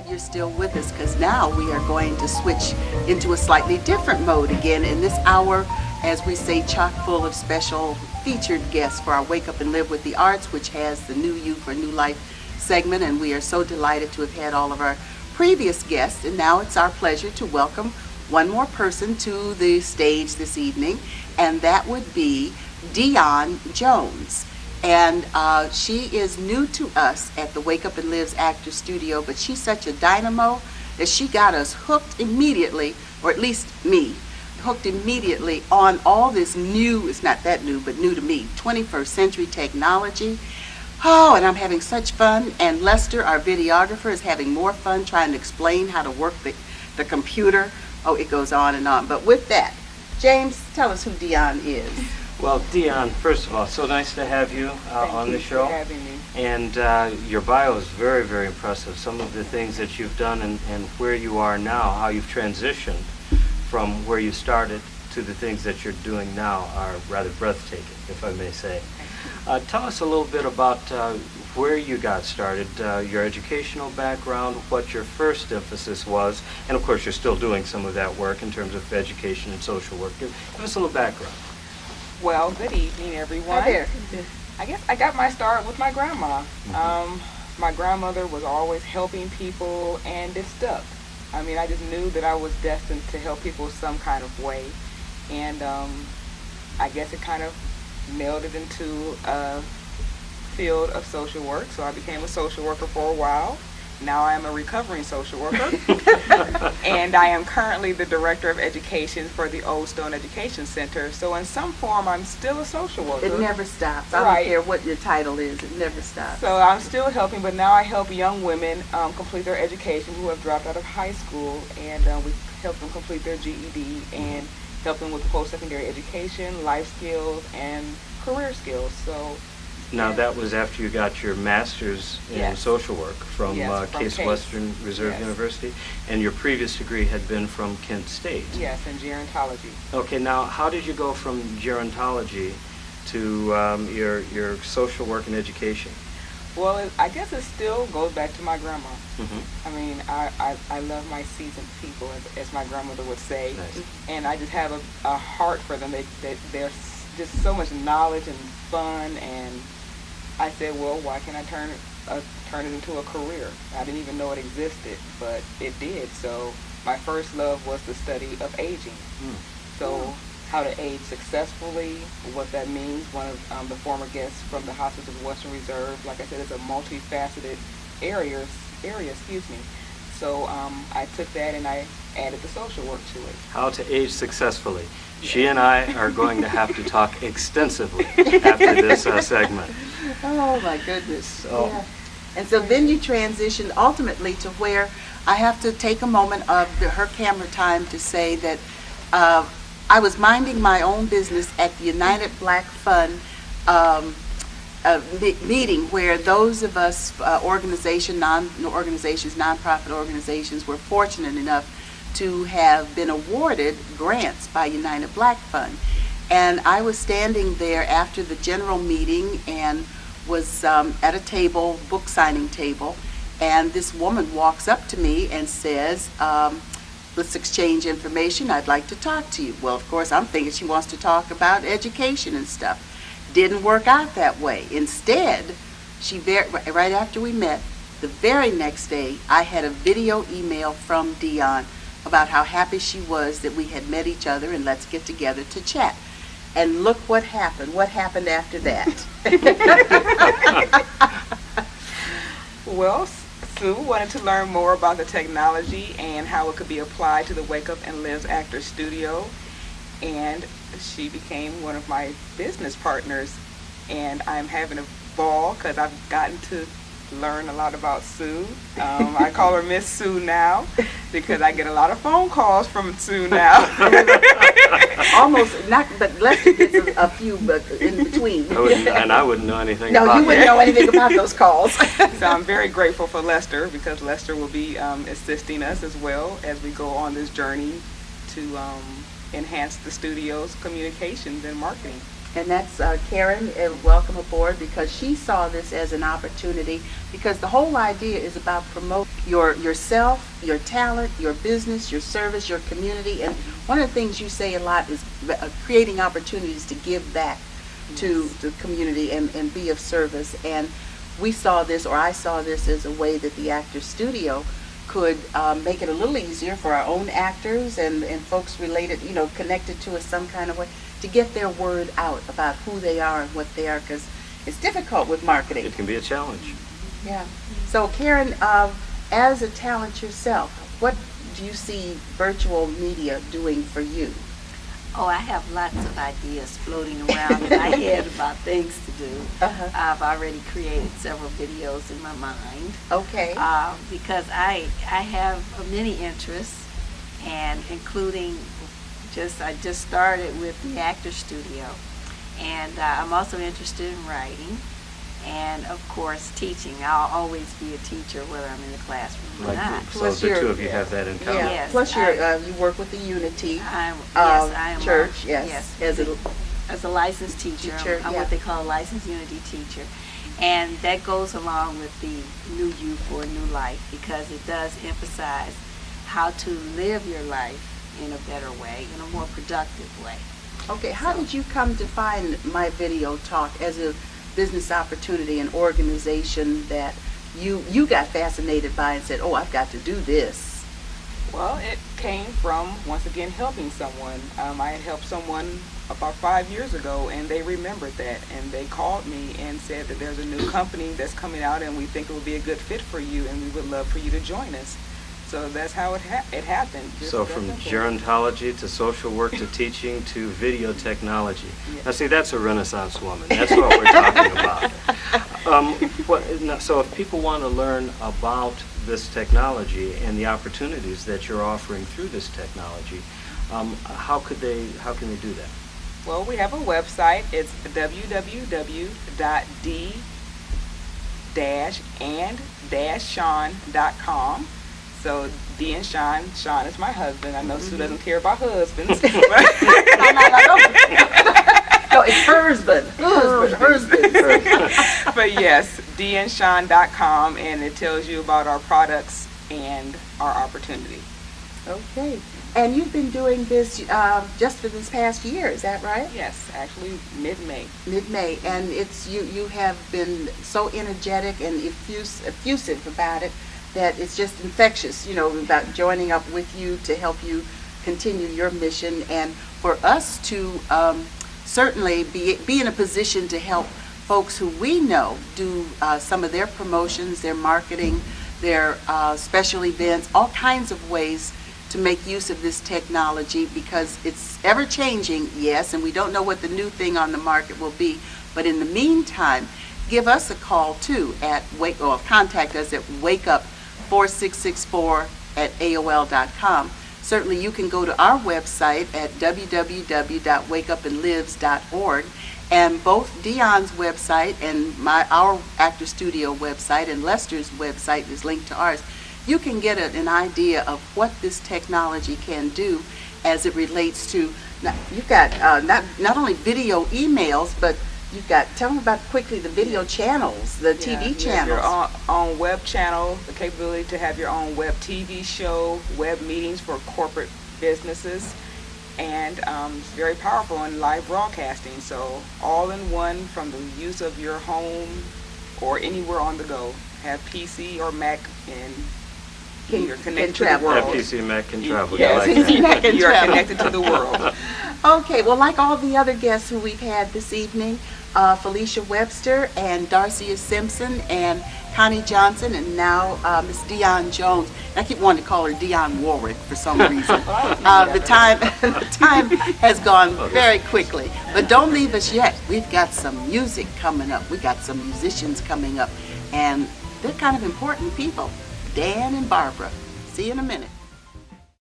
glad you're still with us, because now we are going to switch into a slightly different mode again in this hour, as we say, chock full of special featured guests for our Wake Up and Live with the Arts, which has the New You for New Life segment, and we are so delighted to have had all of our previous guests, and now it's our pleasure to welcome one more person to the stage this evening, and that would be Dionne Jones. And she is new to us at the Wake Up and Live's Actor Studio, but she's such a dynamo that she got us hooked immediately, or at least me, hooked immediately on all this new, it's not that new, but new to me, 21st century technology. Oh, and I'm having such fun. And Lester, our videographer, is having more fun trying to explain how to work the computer. Oh, it goes on and on. But with that, James, tell us who Dionne is. Well, Dionne, first of all, so nice to have you on the show. Thank you for having me. And your bio is very, very impressive. Some of the things that you've done and where you are now, how you've transitioned from where you started to the things that you're doing now are rather breathtaking, if I may say. Tell us a little bit about where you got started, your educational background, what your first emphasis was, and of course you're still doing some of that work in terms of education and social work. Give us a little background. Well, good evening, everyone. Hi there. I guess I got my start with my grandma. My grandmother was always helping people, and it stuck. I mean, I just knew that I was destined to help people some kind of way, and I guess it kind of melded into a field of social work. So I became a social worker for a while. Now I am a recovering social worker, and I am currently the director of education for the Old Stone Education Center. So in some form, I'm still a social worker. It never stops. I don't care what your title is. It never stops. So I'm still helping, but now I help young women complete their education who have dropped out of high school, and we help them complete their GED and help them with post-secondary education, life skills, and career skills. So. Now that was after you got your master's in social work from Case Western Reserve University, and your previous degree had been from Kent State. Yes, in gerontology. Okay, now how did you go from gerontology to your social work and education? Well, I guess it still goes back to my grandma. I mean, I love my seasoned people, as my grandmother would say, and I just have a heart for them. They're just so much knowledge and fun, and I said, well, why can't I turn it into a career? I didn't even know it existed, but it did. So my first love was the study of aging. So how to age successfully, what that means. One of the former guests from the Hospice of Western Reserve, like I said, it's a multifaceted area. So I took that and I added the social work to it. How to age successfully. She and I are going to have to talk extensively after this segment. Oh my goodness. So. Yeah. And so then you transitioned ultimately to where I have to take a moment of her camera time to say that I was minding my own business at the United Black Fund meeting, where those of us nonprofit organizations were fortunate enough to have been awarded grants by United Black Fund. And I was standing there after the general meeting and was at a table, book signing table, and this woman walks up to me and says, let's exchange information, I'd like to talk to you. Well, of course, I'm thinking she wants to talk about education and stuff. Didn't work out that way. Instead, right after we met, the very next day, I had a video email from Dionne about how happy she was that we had met each other and let's get together to chat. And look what happened. What happened after that? Well, Sue wanted to learn more about the technology and how it could be applied to the Wake Up and Live's Actor Studio. And she became one of my business partners. And I'm having a ball because I've gotten to learn a lot about Sue. I call her Miss Sue now because I get a lot of phone calls from Sue now. Almost, not, but Lester gets a few in between. And I wouldn't know anything about No, you wouldn't know anything about those calls. So I'm very grateful for Lester, because Lester will be assisting us as well as we go on this journey to enhance the studio's communications and marketing. And that's Karen, welcome aboard, because she saw this as an opportunity, because the whole idea is about promote yourself, your talent, your business, your service, your community. And one of the things you say a lot is creating opportunities to give back to the community and be of service. And we saw this, or I saw this, as a way that the Actors Studio could make it a little easier for our own actors and folks related, connected to us some kind of way, to get their word out about who they are and what they are, because it's difficult with marketing. It can be a challenge. Yeah. So Karen, as a talent yourself, what do you see virtual media doing for you? Oh, I have lots of ideas floating around in my head about things to do. I've already created several videos in my mind. Okay. Because I have many interests, and including I just started with the Actors Studio, and I'm also interested in writing, and of course teaching. I'll always be a teacher whether I'm in the classroom or not. So the two of you have that in common. Yeah. Yes, Plus you work with the Unity I am Church. Yes. As a licensed teacher. I'm what they call a licensed Unity teacher. And that goes along with the New You for a New Life, because it does emphasize how to live your life in a better way, in a more productive way. Okay, how did you come to find My Video Talk as a business opportunity, an organization that you got fascinated by and said, oh, I've got to do this? Well, it came from, once again, helping someone. I had helped someone about 5 years ago, and they remembered that, and they called me and said that there's a new company that's coming out, and we think it would be a good fit for you, and we would love for you to join us. So that's how it happened. So from gerontology to social work to teaching to video technology. Yes. Now see, that's a Renaissance woman. That's what we're talking about. So if people want to learn about this technology and the opportunities that you're offering through this technology, how can they do that? Well, we have a website. It's www.d-and-sean.com. So D and Sean is my husband. I know Sue doesn't care about husbands. No, it's husband. But yes, dandsean.com, and it tells you about our products and our opportunity. Okay. And you've been doing this just for this past year, is that right? Yes, actually mid-May. Mid-May, and it's you have been so energetic and effusive about it, that it's just infectious, about joining up with you to help you continue your mission, and for us to certainly be in a position to help folks who we know do some of their promotions, their marketing, their special events, all kinds of ways to make use of this technology, because it's ever changing, yes, and we don't know what the new thing on the market will be, but in the meantime, give us a call too or contact us at wakeup4664@aol.com. Certainly you can go to our website at www.wakeupandlives.org, and both Dionne's website and our Actor Studio website and Lester's website is linked to ours. You can get an idea of what this technology can do as it relates to, you've got not only video emails, but you've got, tell them about quickly the video channels, the TV channels. Your own web channel, the capability to have your own web TV show, web meetings for corporate businesses, and it's very powerful in live broadcasting. So all in one, from the use of your home or anywhere on the go. Have PC or Mac, and you're connected to the world. Have PC, Mac, can travel. Yes, PC, Mac, can you are travel. connected to the world. Okay, well, like all the other guests who we've had this evening, Felicia Webster and Darcia Simpson and Connie Johnson, and now Miss Dionne Jones. And I keep wanting to call her Dionne Warwick for some reason. The time has gone very quickly, but don't leave us yet. We've got some music coming up. We got some musicians coming up, and they're kind of important people. Dan and Barbara. See you in a minute.